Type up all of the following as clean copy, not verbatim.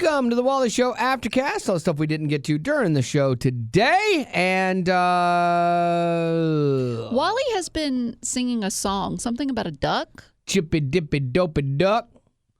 Welcome to the Wally Show Aftercast. All the stuff we didn't get to during the show today. And Wally has been singing a song, something about a duck. Chippy dippy dopey duck.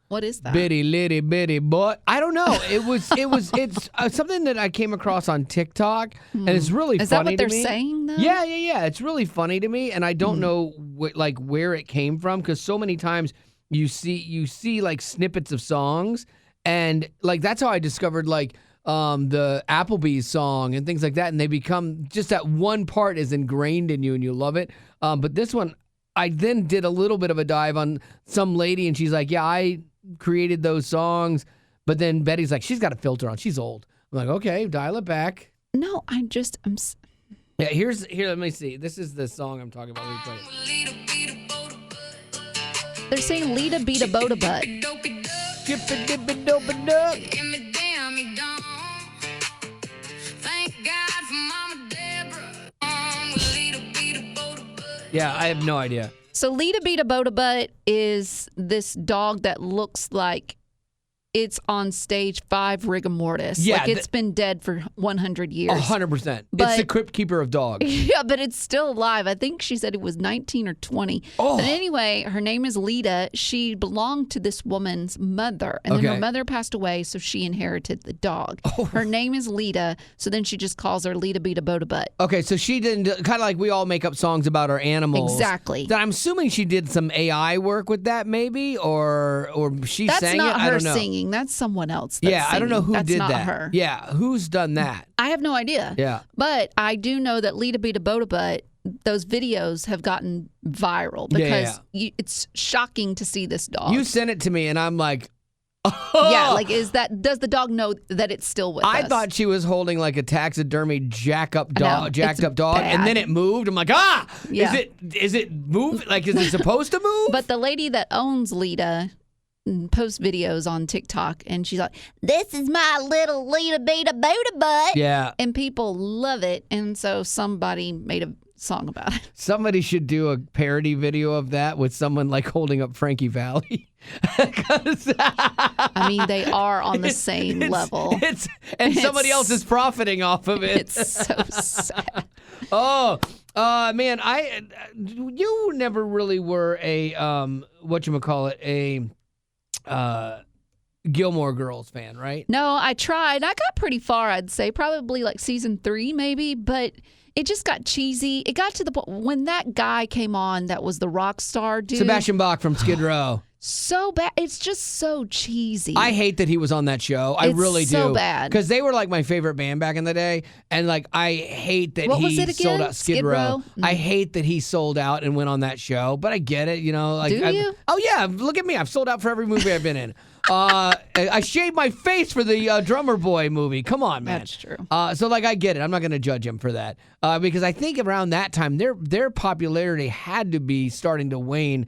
What is that? Bitty litty bitty butt. I don't know. It's something that I came across on TikTok, and it's really Is funny that to what they're me. saying, though? Yeah. It's really funny to me, and I don't know where it came from, because so many times you see like snippets of songs, and like that's how I discovered like the Applebee's song and things like that, and they become just that one part is ingrained in you and you love it. But this one, I then did a little bit of a dive on some lady, and she's like, yeah, I created those songs, but then Betty's like, she's got a filter on, she's old. I'm like, okay, dial it back. No, Yeah, here, let me see. This is the song I'm talking about. Let me play it. They're saying Lida-Bida-Boota-Butt. Yeah, I have no idea. So Lida-Bida-Boota-Butt is this dog that looks like it's on stage 5 rigor mortis. Yeah, like it's been dead for 100 years. 100%. But- It's the crypt keeper of dogs. Yeah, but it's still alive. I think she said it was 19 or 20. Oh. But anyway, her name is Lida. She belonged to this woman's mother. And then Okay. her mother passed away, so she inherited the dog. Oh. Her name is Lida, so then she just calls her Lida-Bida-Boota-Butt. Okay, so she didn't, kind of like we all make up songs about our animals. Exactly. Then I'm assuming she did some AI work with that, maybe, or she That's sang not it. I her don't know. singing. That's someone else. That's Yeah, I don't know singing. who That's did not that. Her. Yeah, who's done that? I have no idea. Yeah. But I do know that Lida-Bida-Boota-Butt, those videos have gotten viral because it's shocking to see this dog. You sent it to me, and I'm like, Yeah, like does the dog know that it's still with us? I thought she was holding like a taxidermy jacked up No, dog, it's and bad. then it moved. I'm like, Yeah. Is it move? Like, is it supposed to move? But the lady that owns Lida posts videos on TikTok, and she's like, "This is my little Lida-Bida-Boota-Butt." Yeah. And people love it, and so somebody made a song about it. Somebody should do a parody video of that with someone like holding up Frankie Valli. I mean, they are on the same level. And somebody else is profiting off of it. It's so sad. Man, you never really were a Gilmore Girls fan, right? No, I tried. I got pretty far, I'd say, probably like season 3 maybe, but it just got cheesy. It got to the point when that guy came on that was the rock star dude. Sebastian Bach from Skid Row. So bad. It's just so cheesy. I hate that he was on that show. I It's really do. so bad. Because they were like my favorite band back in the day. And like, I hate that What he was it again? sold out. Skid Row. I hate that he sold out and went on that show. But I get it, you know. Like, Do you? Oh, yeah. Look at me. I've sold out for every movie I've been in. I shaved my face for the Drummer Boy movie. Come on, man. That's true. So like, I get it. I'm not going to judge him for that. Because I think around that time, their popularity had to be starting to wane.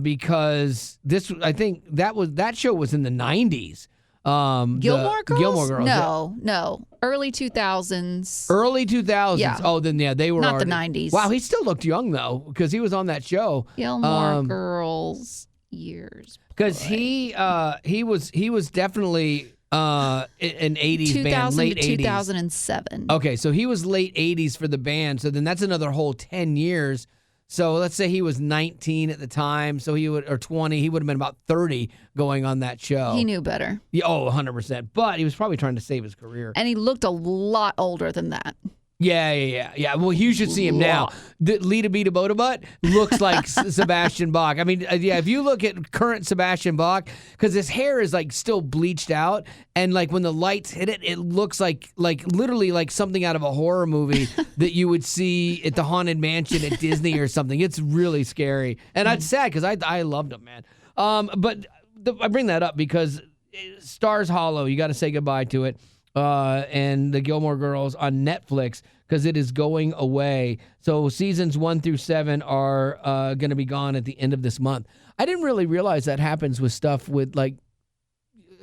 Because I think that show was in the 90s. Gilmore Girls? Gilmore Girls. No. Early 2000s. Early 2000s. Yeah. Oh, then yeah, they were Not already, the 90s. Wow, he still looked young though, because he was on that show. Gilmore Girls years. Because he was definitely an 80s band, 2000 late to 80s. 2007. Okay, so he was late 80s for the band. So then that's another whole 10 years. So let's say he was 19 at the time, so or 20, he would have been about 30 going on that show. He knew better. Yeah, 100%. But he was probably trying to save his career. And he looked a lot older than that. Yeah. Well, you should see him now. The Lida-Bida-Boota-Butt looks like Sebastian Bach. I mean, yeah, if you look at current Sebastian Bach, because his hair is like still bleached out, and like when the lights hit it, it looks like literally like something out of a horror movie that you would see at the Haunted Mansion at Disney or something. It's really scary. And it's sad because I loved him, man. But I bring that up because Stars Hollow, you got to say goodbye to it. And the Gilmore Girls on Netflix, because it is going away. So seasons 1 through 7 are going to be gone at the end of this month. I didn't really realize that happens with stuff with like,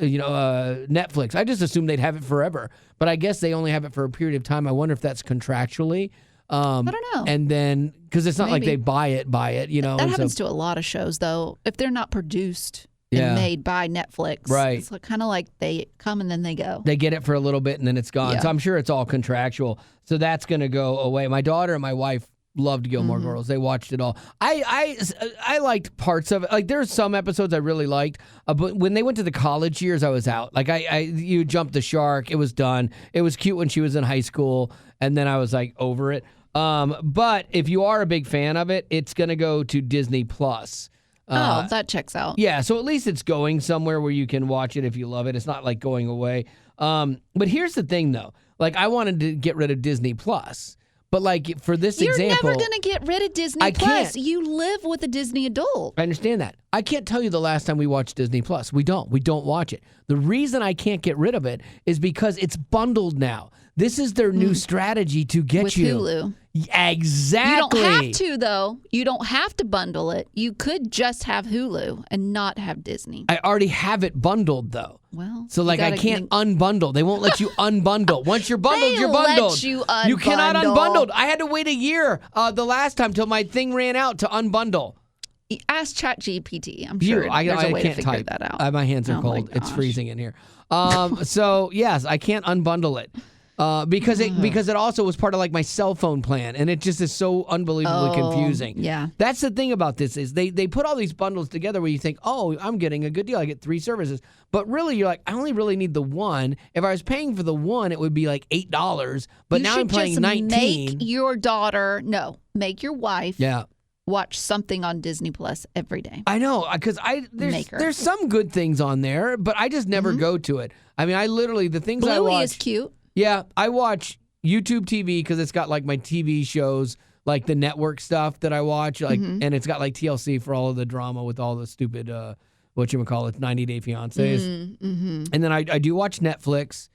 Netflix. I just assumed they'd have it forever, but I guess they only have it for a period of time. I wonder if that's contractually. I don't know. And then, because it's not like Maybe. they buy it, you know. That happens to a lot of shows, though. If they're not produced Yeah. and made by Netflix. Right. It's kind of like they come and then they go. They get it for a little bit and then it's gone. Yeah. So I'm sure it's all contractual. So that's going to go away. My daughter and my wife loved Gilmore Girls. They watched it all. I liked parts of it. Like there's some episodes I really liked, but when they went to the college years, I was out. Like you jumped the shark. It was done. It was cute when she was in high school, and then I was like over it. But if you are a big fan of it, it's going to go to Disney Plus. That checks out. Yeah, so at least it's going somewhere where you can watch it if you love it. It's not like going away. But here's the thing, though. Like I wanted to get rid of Disney Plus. But like for this You're example, never going to get rid of Disney I Plus. can't. You live with a Disney adult. I understand that. I can't tell you the last time we watched Disney Plus. We don't watch it. The reason I can't get rid of it is because it's bundled now. This is their new strategy to get With you. Hulu. Exactly. You don't have to, though. You don't have to bundle it. You could just have Hulu and not have Disney. I already have it bundled, though. Well, So, like, I can't unbundle. They won't let you unbundle. Once you're bundled, They you're bundled. let you You cannot unbundle. unbundle. I had to wait a year the last time till my thing ran out to unbundle. Ask ChatGPT. I'm sure I there's a way can't to figure type. that out. My hands are Oh, my cold. It's gosh. freezing in here. So, yes, I can't unbundle it. Because it also was part of like my cell phone plan, and it just is so unbelievably confusing. Yeah. That's the thing about this is they put all these bundles together where you think, oh, I'm getting a good deal. I get 3 services. But really, you're like, I only really need the one. If I was paying for the one, it would be like $8. But now I'm paying $19. Make your daughter, make your wife Yeah. watch something on Disney Plus every day. I know, because there's some good things on there, but I just never go to it. I mean, I literally, the things I Bluey watch. is cute. Yeah, I watch YouTube TV because it's got like my TV shows, like the network stuff that I watch, like, and it's got like TLC for all of the drama with all the stupid, 90 Day Fiancés. And then I do watch Netflix,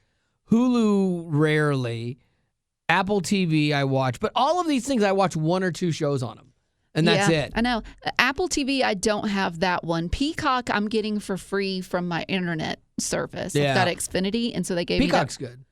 Hulu rarely, Apple TV I watch, but all of these things I watch 1 or 2 shows on them, and that's it. I know. Apple TV, I don't have that one. Peacock, I'm getting for free from my internet service. Yeah. I've got Xfinity, and so they gave Peacock's me good.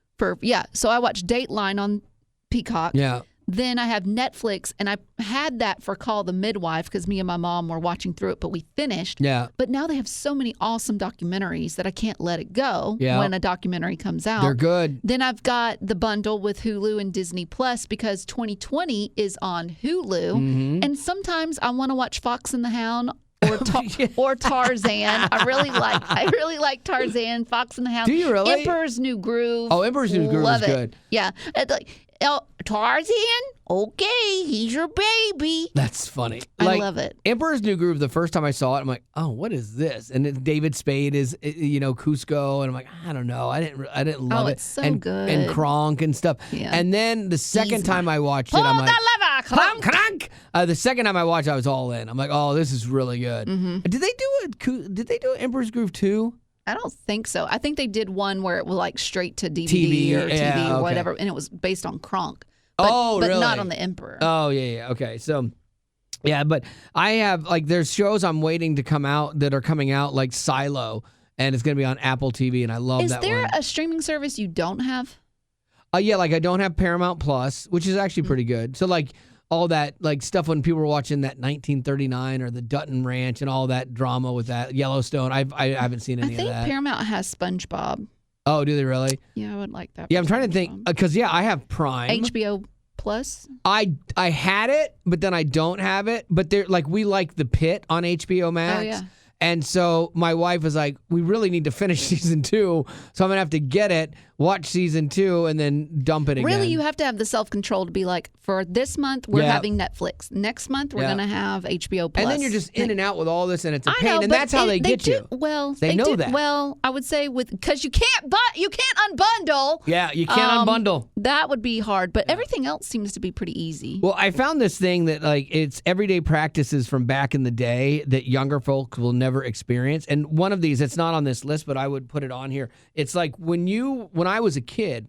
so I watch Dateline on Peacock. Yeah. Then I have Netflix, and I had that for Call the Midwife because me and my mom were watching through it, but we finished. Yeah. But now they have so many awesome documentaries that I can't let it go Yeah. when a documentary comes out. They're good. Then I've got the bundle with Hulu and Disney Plus because 2020 is on Hulu. And sometimes I want to watch Fox and the Hound or Tarzan. I really like Tarzan, Fox and the Hound. Do you really? Emperor's New Groove. Oh, Emperor's New Groove Love is it. good. Yeah. Tarzan? Okay, he's your baby. That's funny. I love it. Emperor's New Groove, the first time I saw it, I'm like, oh, what is this? And then David Spade is, Cusco, and I'm like, I don't know. I didn't love it. It's so and, good. And Kronk and stuff. Yeah. And then the second time I watched it, Pull I'm the like, lever, Kronk. Kronk! The second time I watched it, I was all in. I'm like, oh, this is really good. Did they do Emperor's Groove 2? I don't think so. I think they did one where it was like straight to DVD or TV or whatever, and it was based on Kronk. But really? not on the Emperor. Oh, yeah. Okay. So, yeah, but I have, like, there's shows I'm waiting to come out that are coming out, like Silo, and it's going to be on Apple TV, and I love Is that there one. a streaming service you don't have? Yeah, like, I don't have Paramount Plus, which is actually pretty good. So, like, all that, like, stuff when people were watching that 1939 or the Dutton Ranch and all that drama with that, Yellowstone, I haven't seen any of that. I think Paramount has SpongeBob. Oh, do they really? Yeah, I would like that. Yeah, I'm trying to think, because, I have Prime. HBO Plus? I had it, but then I don't have it. But they're like, we like The Pit on HBO Max. Oh, yeah. And so my wife was like, we really need to finish season 2. So I'm going to have to get it, watch season 2, and then dump it again. Really, you have to have the self-control to be like, for this month, we're having Netflix. Next month, we're going to have HBO Plus. And then you're just in and out with all this, and it's a I pain. know, And but that's how they get you. Well, They know that. Well, I would say because you can't unbundle. Yeah, you can't unbundle. That would be hard, but everything else seems to be pretty easy. Well, I found this thing that, like, it's everyday practices from back in the day that younger folks will never experience. And one of these, it's not on this list, but I would put it on here. It's like when I was a kid,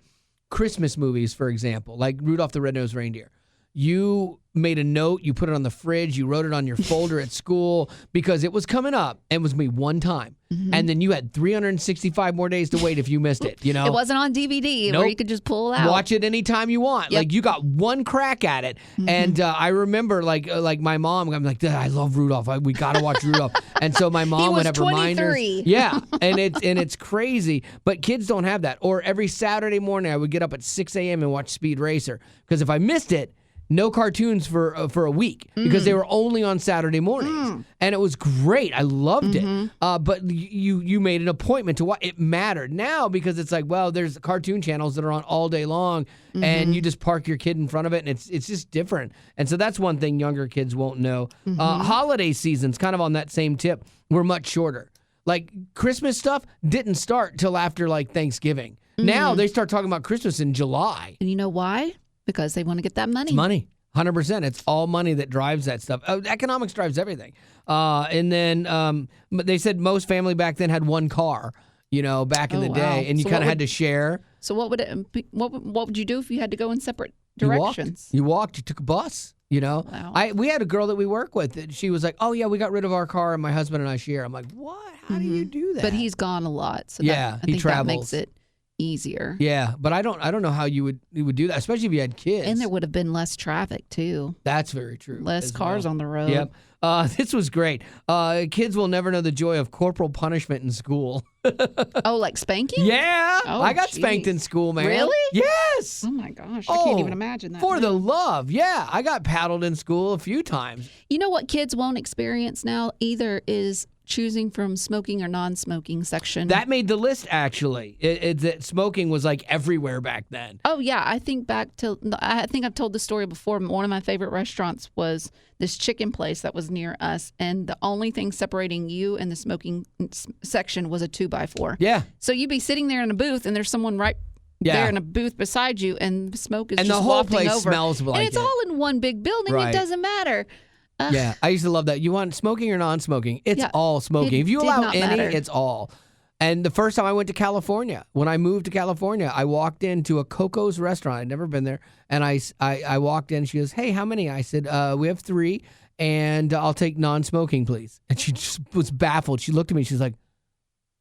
Christmas movies, for example, like Rudolph the Red-Nosed Reindeer, you made a note, you put it on the fridge, you wrote it on your folder at school because it was coming up and it was me one time. And then you had 365 more days to wait if you missed it, you know? It wasn't on DVD Nope. where you could just pull it out. Watch it anytime you want. Yep. Like you got one crack at it. And I remember like my mom, I'm like, I love Rudolph. We got to watch Rudolph. And so my mom would have 23. reminders. Yeah. And it's crazy. But kids don't have that. Or every Saturday morning I would get up at 6 a.m. and watch Speed Racer. Because if I missed it, no cartoons for a week because they were only on Saturday mornings. And it was great. I loved it. But you made an appointment to watch. It mattered. Now, because it's like, well, there's cartoon channels that are on all day long and you just park your kid in front of it and it's just different. And so that's one thing younger kids won't know. Holiday seasons, kind of on that same tip, were much shorter. Like Christmas stuff didn't start till after like Thanksgiving. Now they start talking about Christmas in July. And you know why? Because they want to get that money. It's money. 100%. It's all money that drives that stuff. Economics drives everything. And then they said most family back then had one car, back in the day, and you kind of had to share. So what would you do if you had to go in separate directions? You walked. You took a bus. Wow. We had a girl that we work with. That she was like, "Oh yeah, we got rid of our car, and my husband and I share." I'm like, "What? How do you do that?" But he's gone a lot, so yeah, I think he travels. that makes it easier. Yeah, but I don't know how you would do that, especially if you had kids. And there would have been less traffic too. That's very true. Less cars on the road. Yep. This was great. Kids will never know the joy of corporal punishment in school. Oh, like spanking? Yeah. Oh, I got spanked in school, man. Really? Yes. Oh my gosh, I can't even imagine that. For the love. Yeah, I got paddled in school a few times. You know what kids won't experience now either is choosing from smoking or non-smoking section. That made the list, actually. That smoking was like everywhere back then. Oh, yeah. I think I've told the story before. One of my favorite restaurants was this chicken place that was near us, and the only thing separating you and the smoking section was a 2x4. Yeah. So you'd be sitting there in a booth, and there's someone right there in a booth beside you, and the smoke is and just the whole wafting place over. smells like and it's it. all in one big building. Right. It doesn't matter. Yeah, I used to love that. You want smoking or non-smoking? It's Yeah, all smoking. it If you did allow not any, matter. it's all. And the first time I went to California, when I moved to California, I walked into a Coco's restaurant. I'd never been there. And I walked in. She goes, "Hey, how many?" I said, "We have 3, and I'll take non-smoking, please." And she just was baffled. She looked at me. She's like,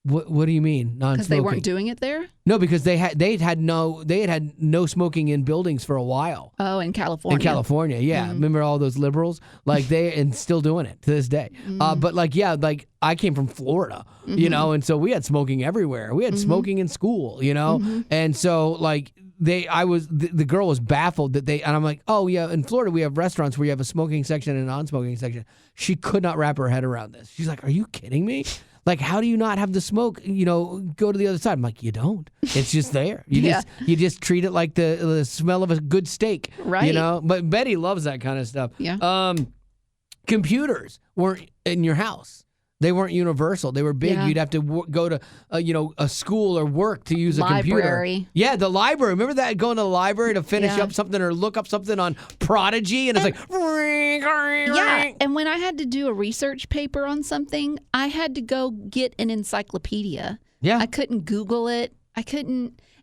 What do you mean non-smoking? Because they weren't doing it there? No, because they had no smoking in buildings for a while. Oh, in California. In California, yeah. Remember all those liberals? Like and still doing it to this day. But I came from Florida, and so we had smoking everywhere. We had smoking in school, and so the girl was baffled and I'm like, oh yeah, in Florida we have restaurants where you have a smoking section and a non-smoking section. She could not wrap her head around this. She's like, are you kidding me? Like, how do you not have the smoke, go to the other side? I'm like, you don't. It's just there. You just treat it like the smell of a good steak. Right. But Betty loves that kind of stuff. Yeah. Computers weren't in your house. They weren't universal. They were big. Yeah. You'd have to go to a school or work to use a computer. Library. Yeah, the library. Remember that, going to the library to finish Yeah. up something or look up something on Prodigy, and it's like Yeah, and when I had to do a research paper on something, I had to go get an encyclopedia. Yeah. I couldn't Google it.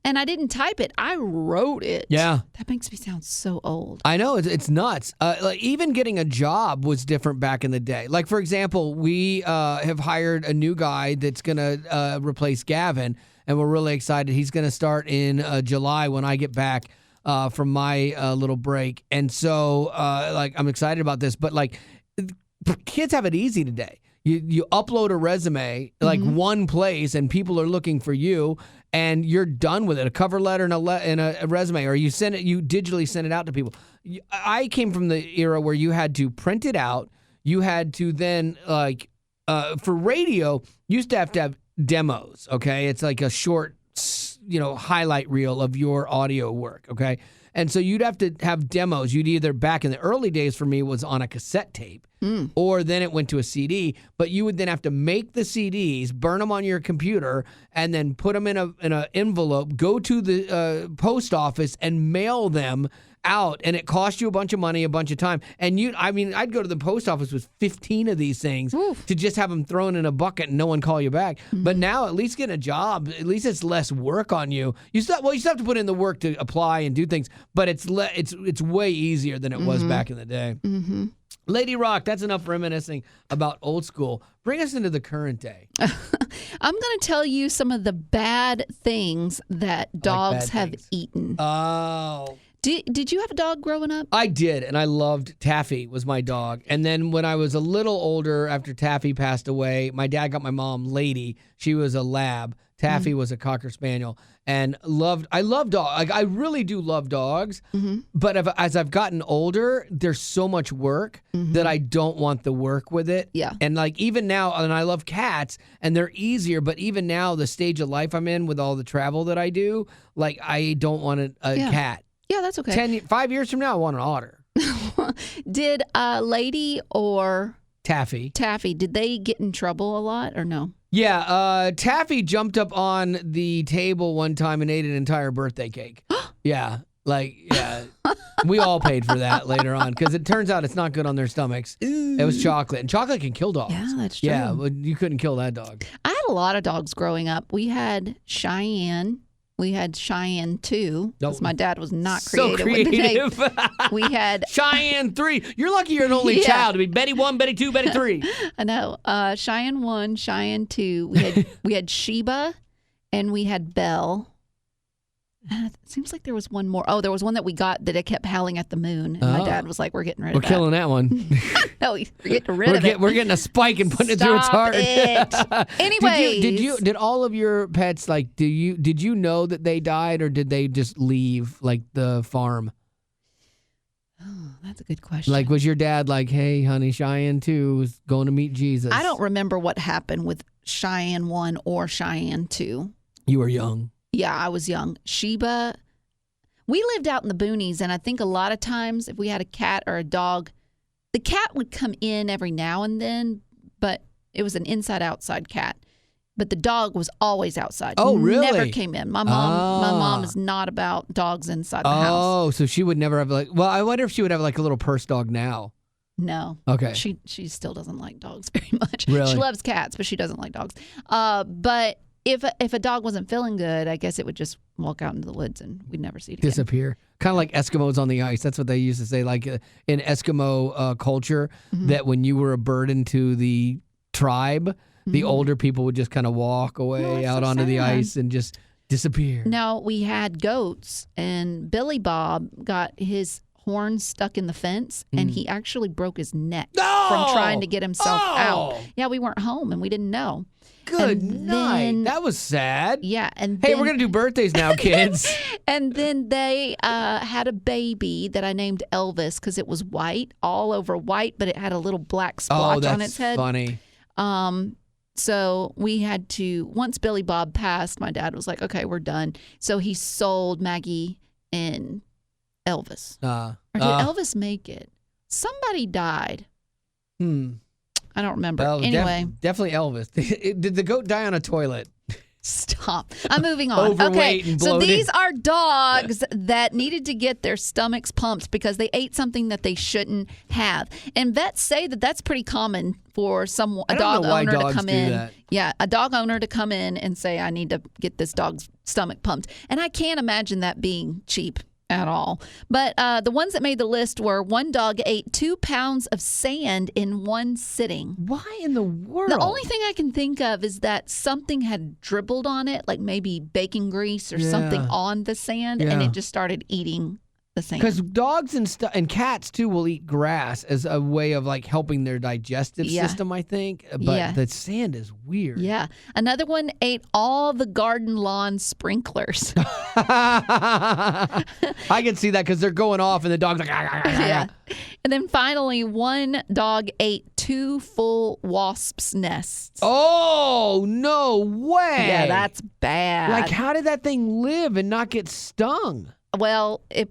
And I didn't type it. I wrote it. Yeah. That makes me sound so old. I know, it's nuts. Even getting a job was different back in the day. Like, for example, we have hired a new guy that's going to replace Gavin, and we're really excited. He's going to start in July when I get back from my little break. And so, I'm excited about this. But, kids have it easy today. You upload a resume, one place, and people are looking for you, and you're done with it. A cover letter and a resume, or you digitally send it out to people. I came from the era where you had to print it out. You had to then, for radio, you used to have demos, okay? It's like a short, highlight reel of your audio work, okay? And so you'd have to have demos. You'd either, back in the early days for me, was on a cassette tape, or then it went to a CD. But you would then have to make the CDs, burn them on your computer, and then put them in an envelope, go to the post office and mail them out, and it cost you a bunch of money, a bunch of time. And I'd go to the post office with 15 of these things to just have them thrown in a bucket and no one call you back. But now, at least getting a job, at least it's less work on you. You still have to put in the work to apply and do things, but it's way easier than it was back in the day. Lady Rock, that's enough reminiscing about old school. Bring us into the current day. I'm going to tell you some of the bad things that dogs have eaten. Oh. Did you have a dog growing up? I did, and I loved Taffy was my dog. And then when I was a little older, after Taffy passed away, my dad got my mom, Lady. She was a lab. Taffy was a Cocker Spaniel. And I love dogs. Like, I really do love dogs. But as I've gotten older, there's so much work that I don't want the work with it. Yeah. And like even now, and I love cats, and they're easier. But even now, the stage of life I'm in with all the travel that I do, like I don't want a cat. Yeah, that's okay. 5 years from now, I want an otter. Did Lady or Taffy, did they get in trouble a lot or no? Yeah, Taffy jumped up on the table one time and ate an entire birthday cake. Yeah. We all paid for that later on because it turns out it's not good on their stomachs. Ooh. It was chocolate, and chocolate can kill dogs. Yeah, that's true. Yeah, but you couldn't kill that dog. I had a lot of dogs growing up. We had Cheyenne. We had Cheyenne 2, because my dad was not creative. So creative. With the name. We had Cheyenne 3. You're lucky you're an only child to be Betty 1, Betty 2, Betty 3. I know. Cheyenne 1, Cheyenne 2. We had Sheba, and we had Belle. It seems like there was one more. Oh, there was one that we got that it kept howling at the moon. And my dad was like, we're getting rid of that. We're killing that one. No, we're getting rid of it. We're getting a spike and putting it through its heart. Anyway. Did all of your pets, like, did you know that they died, or did they just leave, like, the farm? Oh, that's a good question. Like, was your dad like, hey, honey, Cheyenne 2 is going to meet Jesus? I don't remember what happened with Cheyenne 1 or Cheyenne 2. You were young. Yeah, I was young. Sheba, we lived out in the boonies, and I think a lot of times if we had a cat or a dog, the cat would come in every now and then, but it was an inside-outside cat. But the dog was always outside. Oh, really? Never came in. My mom is not about dogs inside the house. Oh, so she would never have I wonder if she would have like a little purse dog now. No. Okay. She still doesn't like dogs very much. Really? She loves cats, but she doesn't like dogs. But if a dog wasn't feeling good, I guess it would just walk out into the woods and we'd never see it again. Disappear. Kind of like Eskimos on the ice. That's what they used to say. Like in Eskimo culture, that when you were a burden to the tribe, the older people would just kind of walk away out onto the ice and just disappear. Now, we had goats, and Billy Bob got his horn stuck in the fence, and he actually broke his neck from trying to get himself out. Yeah, we weren't home, and we didn't know. Good night. That was sad. Yeah. And hey, we're going to do birthdays now, kids. And then they had a baby that I named Elvis because it was white, all over white, but it had a little black splotch on its head. Funny. So we had to, once Billy Bob passed, my dad was like, okay, we're done. So he sold Maggie and Elvis. Or did Elvis make it? Somebody died. I don't remember. Anyway. Definitely Elvis. Did the goat die on a toilet? Stop. I'm moving on. Overweight and bloated. So these are dogs that needed to get their stomachs pumped because they ate something that they shouldn't have. And vets say that that's pretty common for a dog owner to come in. That. Yeah, a dog owner to come in and say, I need to get this dog's stomach pumped. And I can't imagine that being cheap at all. But the ones that made the list were one dog ate 2 pounds of sand in one sitting. Why in the world? The only thing I can think of is that something had dribbled on it, like maybe bacon grease or something on the sand, and it just started eating the sand. Because dogs and cats, too, will eat grass as a way of like helping their digestive system, I think. But the sand is weird. Yeah. Another one ate all the garden lawn sprinklers. I can see that because they're going off and the dog's like, yeah. And then finally, one dog ate 2 full wasps' nests. Oh, no way. Yeah, that's bad. Like, how did that thing live and not get stung? Well, it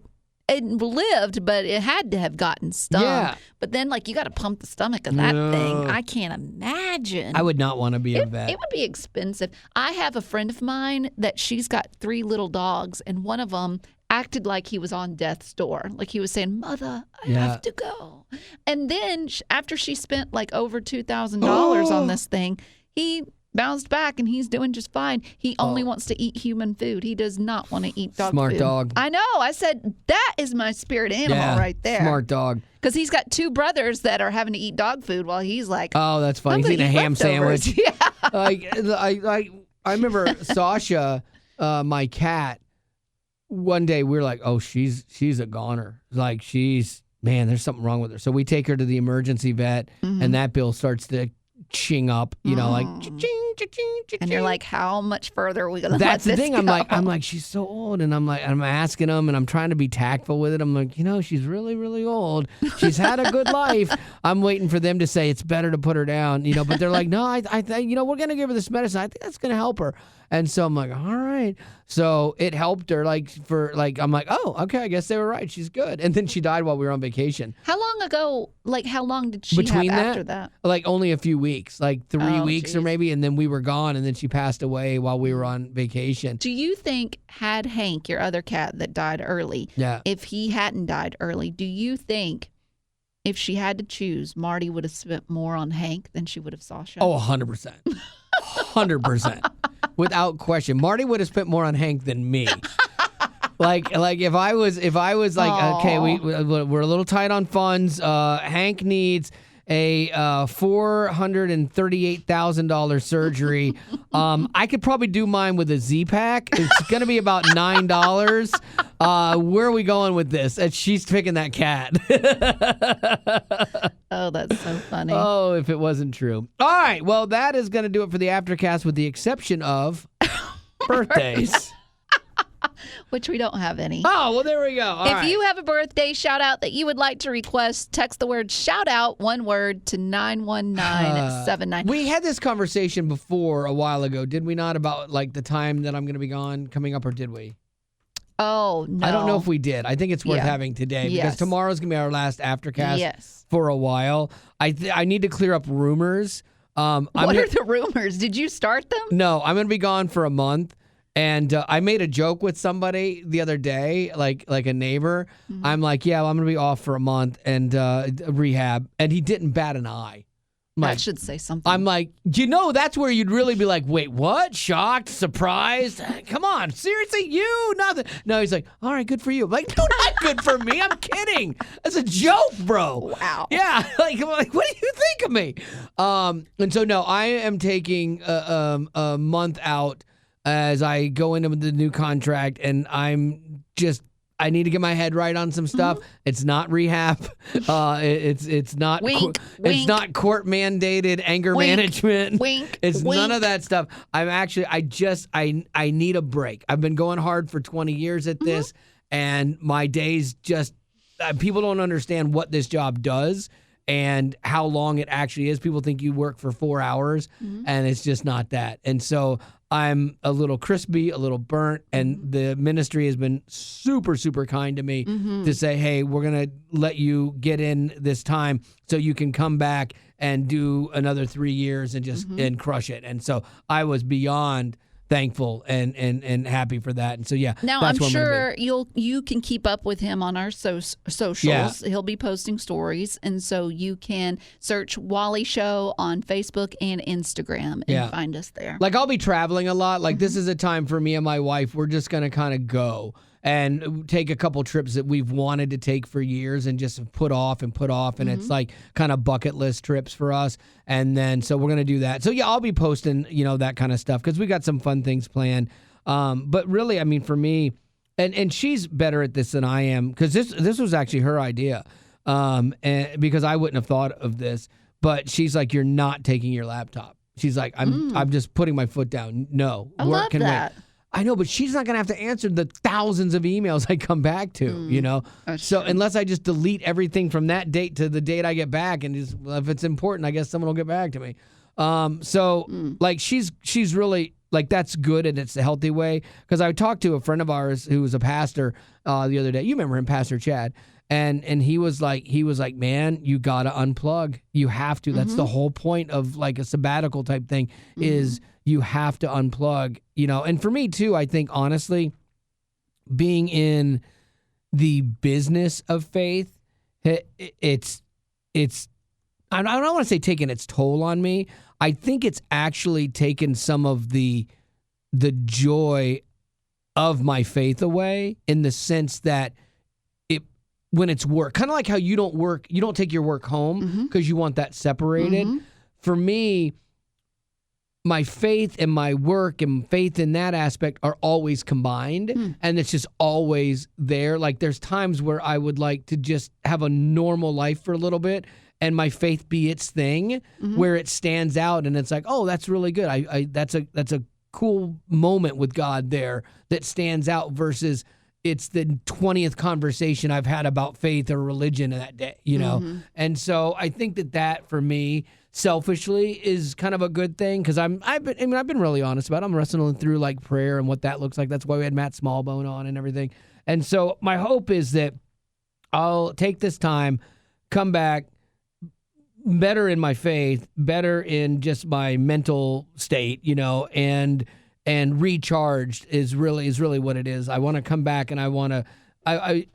lived, but it had to have gotten stung. Yeah. But then, like, you got to pump the stomach of that thing. I can't imagine. I would not want to be a vet. It would be expensive. I have a friend of mine that she's got 3 little dogs, and one of them acted like he was on death's door. Like he was saying, Mother, I have to go. And then after she spent like over $2,000 on this thing, he bounced back and he's doing just fine. He only wants to eat human food. He does not want to eat dog food. Smart dog. I know. I said, that is my spirit animal right there. Smart dog. Because he's got 2 brothers that are having to eat dog food while he's like, oh, that's funny. He's eating a ham sandwich. Yeah. I remember Sasha, my cat, one day we were like, oh, she's a goner. Like man, there's something wrong with her. So we take her to the emergency vet and that bill starts to ching up, like cha-ching, cha-ching, cha-ching. And you're like, how much further are we going to let That's the this thing. go? I'm like, she's so old. And I'm asking him and I'm trying to be tactful with it. I'm like, she's really, really old. She's had a good life. I'm waiting for them to say it's better to put her down, but they're like, no, I think, we're going to give her this medicine. I think that's going to help her. And so I'm like, all right. So it helped her I'm like, oh, okay, I guess they were right. She's good. And then she died while we were on vacation. How long ago, how long did she have after that? Like only a few weeks, like 3 weeks or maybe. And then we were gone and then she passed away while we were on vacation. Do you think had Hank, your other cat that died early, if he hadn't died early, do you think if she had to choose, Marty would have spent more on Hank than she would have Sasha? Oh, 100%. 100%. Without question. Marty would have spent more on Hank than me. Like if I was like, aww, okay, we're a little tight on funds. Hank needs a $438,000 surgery. I could probably do mine with a Z-Pack. It's going to be about $9. Where are we going with this? And she's picking that cat. Oh, that's so funny. Oh, if it wasn't true. All right. Well, that is going to do it for the Aftercast with the exception of birthdays. Which we don't have any. Oh, well, there we go. If you have a birthday shout out that you would like to request, text the word shout out, one word, to 91979. We had this conversation before a while ago, did we not, about like the time that I'm going to be gone coming up, or did we? Oh, no. I don't know if we did. I think it's worth having today because tomorrow's going to be our last Aftercast for a while. I need to clear up rumors. What are the rumors? Did you start them? No, I'm going to be gone for a month. And I made a joke with somebody the other day, like a neighbor. Mm-hmm. I'm like, yeah, well, I'm going to be off for a month and rehab. And he didn't bat an eye. That should say something. I'm like, that's where you'd really be like, wait, what? Shocked? Surprised? Come on. Seriously? You? Nothing. No, he's like, all right, good for you. I'm like, no, not good for me. I'm kidding. That's a joke, bro. Wow. Yeah. Like, what do you think of me? And so, no, I am taking a month out as I go into the new contract, and I need to get my head right on some stuff. Mm-hmm. It's not rehab. It's not it's not court mandated anger management. It's none of that stuff. I need a break. I've been going hard for 20 years at this, and my days just people don't understand what this job does and how long it actually is. People think you work for 4 hours, and it's just not that. And so I'm a little crispy, a little burnt, and the ministry has been super, super kind to me to say, hey, we're going to let you get in this time so you can come back and do another 3 years and just and crush it. And so I was beyond thankful and happy for that. And so, now I'm sure you can keep up with him on our socials. Yeah. He'll be posting stories. And so you can search Wally Show on Facebook and Instagram and find us there. Like, I'll be traveling a lot. Like, this is a time for me and my wife. We're just going to kind of go and take a couple trips that we've wanted to take for years and just put off. And it's like kind of bucket list trips for us. And then, so we're going to do that. So I'll be posting, that kind of stuff because we got some fun things planned. But really, I mean, for me, and she's better at this than I am because this was actually her idea. And because I wouldn't have thought of this, but she's like, you're not taking your laptop. She's like, I'm just putting my foot down. No, work can wait. I know, but she's not going to have to answer the thousands of emails I come back to, So unless I just delete everything from that date to the date I get back, and if it's important, I guess someone will get back to me. Like, she's really, like, that's good, and it's a healthy way. Because I talked to a friend of ours who was a pastor the other day. You remember him, Pastor Chad. And he was like, man, you got to unplug. You have to. That's the whole point of like a sabbatical type thing is you have to unplug, And for me too, I think honestly, being in the business of faith, it's I don't want to say taking its toll on me. I think it's actually taken some of the joy of my faith away, in the sense that when it's work, kind of like how you don't take your work home because you want that separated. For me, my faith and my work and faith in that aspect are always combined, and it's just always there. Like, there's times where I would like to just have a normal life for a little bit and my faith be its thing, where it stands out, and it's like, oh, that's really good. That's a cool moment with God there that stands out, versus it's the 20th conversation I've had about faith or religion in that day, you know? And so I think that for me, selfishly, is kind of a good thing, because I've been really honest about it. I'm wrestling through like prayer and what that looks like. That's why we had Matt Smallbone on and everything. And so my hope is that I'll take this time, come back better in my faith, better in just my mental state, you know, and recharged is really what it is. I want to come back, and I want to,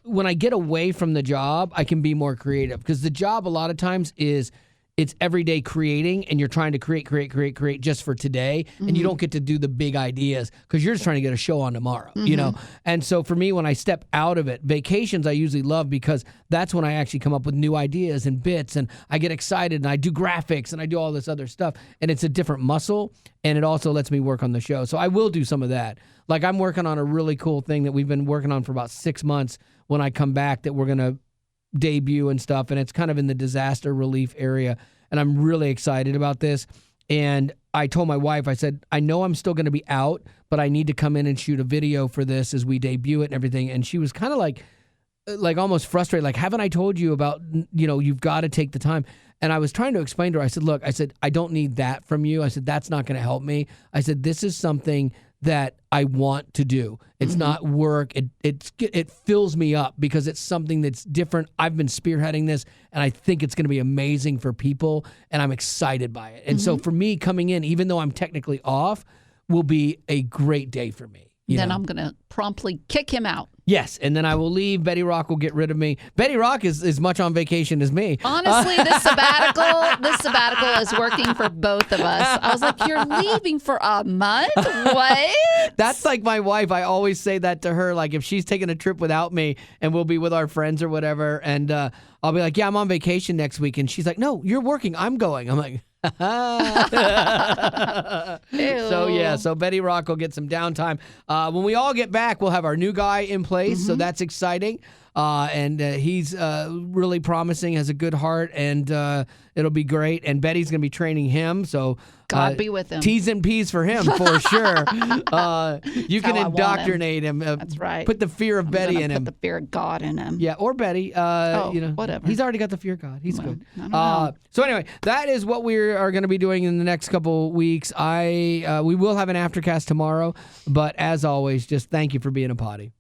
when I get away from the job, I can be more creative, because the job a lot of times it's everyday creating, and you're trying to create just for today, and you don't get to do the big ideas because you're just trying to get a show on tomorrow, you know? And so for me, when I step out of it, vacations I usually love, because that's when I actually come up with new ideas and bits, and I get excited, and I do graphics, and I do all this other stuff, and it's a different muscle, and it also lets me work on the show. So I will do some of that. Like, I'm working on a really cool thing that we've been working on for about 6 months when I come back, that we're going to debut and stuff, and it's kind of in the disaster relief area, and I'm really excited about this. And I told my wife, I said, I know I'm still going to be out, but I need to come in and shoot a video for this as we debut it and everything. And she was kind of like almost frustrated, like, haven't I told you about, you know, you've got to take the time. And I was trying to explain to her, I said, look, I don't need that from you. I said, that's not going to help me. I said, this is something that I want to do. It's not work. It fills me up, because it's something that's different. I've been spearheading this, and I think it's going to be amazing for people, and I'm excited by it. And so for me, coming in, even though I'm technically off, will be a great day for me. Then I'm going to promptly kick him out. Yes, and then I will leave. Betty Rock will get rid of me. Betty Rock is as much on vacation as me. Honestly, this sabbatical is working for both of us. I was like, you're leaving for a month? What? That's like my wife. I always say that to her, like, if she's taking a trip without me and we'll be with our friends or whatever, and I'll be like, yeah, I'm on vacation next week. And she's like, no, you're working. I'm going. I'm like, so Betty Rock will get some downtime. When we all get back, we'll have our new guy in place, so that's exciting. And he's really promising, has a good heart, and it'll be great. And Betty's going to be training him, so God be with him. T's and P's for him, for sure. You can indoctrinate him. That's right. Put the fear of Betty in him. Put the fear of God in him. Yeah, or Betty. You know, whatever. He's already got the fear of God. He's good. I don't know. So anyway, that is what we are going to be doing in the next couple weeks. We will have an Aftercast tomorrow, but as always, just thank you for being a potty.